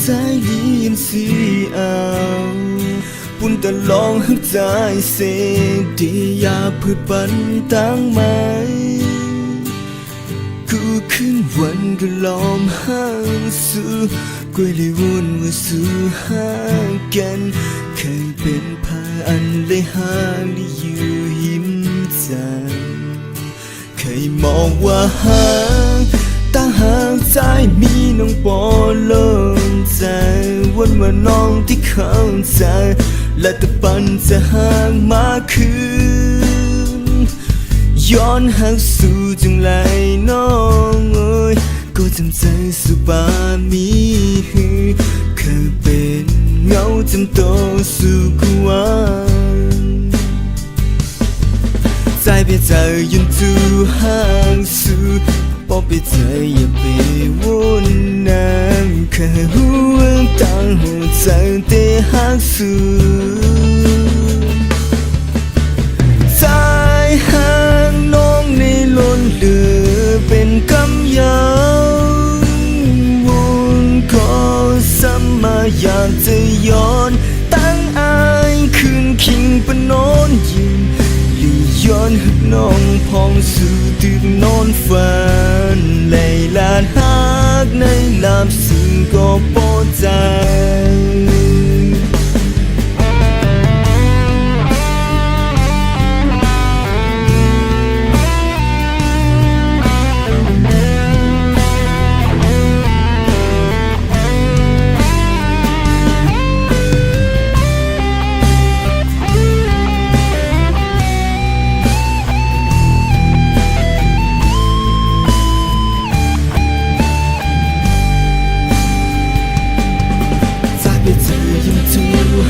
在里人是เอาปุ่นแต่ลองหักใจเสดีอยากเพื่อปันตั้งไหมกูขึ้นวันก็ลอมห่างสู้กวยเลยวนว่าสู้ห่างกันเคยเป็นพาอันเลยห่างได้อยู่ยิ้มจังเคยมองว่าห่างตั้งห่างใจมีน้องปอลงใจวันว่าน้องที่เข้าใจและแต่ปันจะห่างมาคืนย้อนหักสู่จังไรน้องเอ้ยก็จำใจสู่ปามีเคยเป็นเงาจำโตสู่กวนใจไปเจอยันจูห่างสู่พอไปเจออย่าไปวนน้ำแค่หัวตั้งหัวใจเตะหักสู่ใจห่างน้องในล้นเหลือเป็นกำยาววนก็ซ้ำมาอยากจะย้อนตั้งอายคืนคิงปนอนยืนลีย้อนหักน้องพองสู่ตึกนอนฝันเลยลานหักในลาบสิ่งก็ปอใจ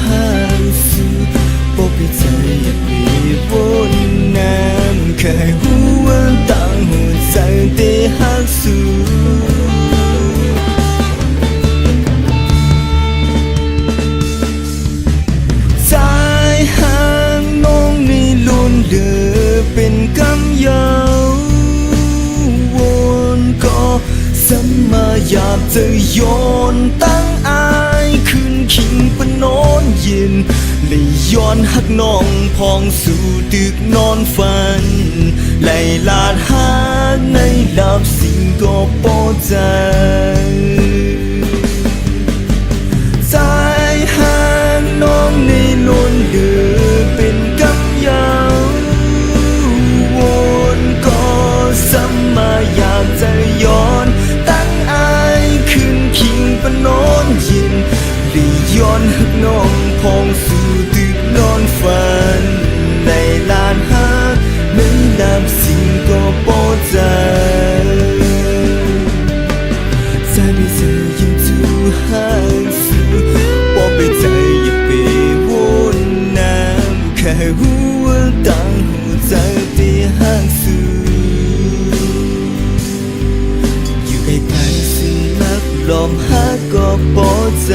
ห่างสู่พบไปเจออย่าไปวนน้ำแค่หัวตั้งหัวใจเตะหักสู่ใจห่างน้องในล้นเหลือเป็นกำยาววนก็ซ้ำมาอยากจะย้อนตั้งอายคืนคิงปนอนเย็นเลยย้อนหักน้องพองสู่ตึกนอนฝันไล่ลาดหักในหลับสิ่งก็ปอใจใจห่างน้องในล้นเหลือเป็นกำยาววนก็ซ้ำมาอยากจะย้อนตั้งอายคืนคิงปนอนเย็นเลยย้อนหักน้องพองสู่ตึกนอนฝันในลานหักในน้ำสิ่งก็ปอใจใจไม่เจอยังจูห่างสู่พอไปใจอย่าไปวนน้ำแค่หัวตั้งหัวใจเตะห่างสู่อยู่ใกล้ๆสิ่งรักลมหักก็ปอใจ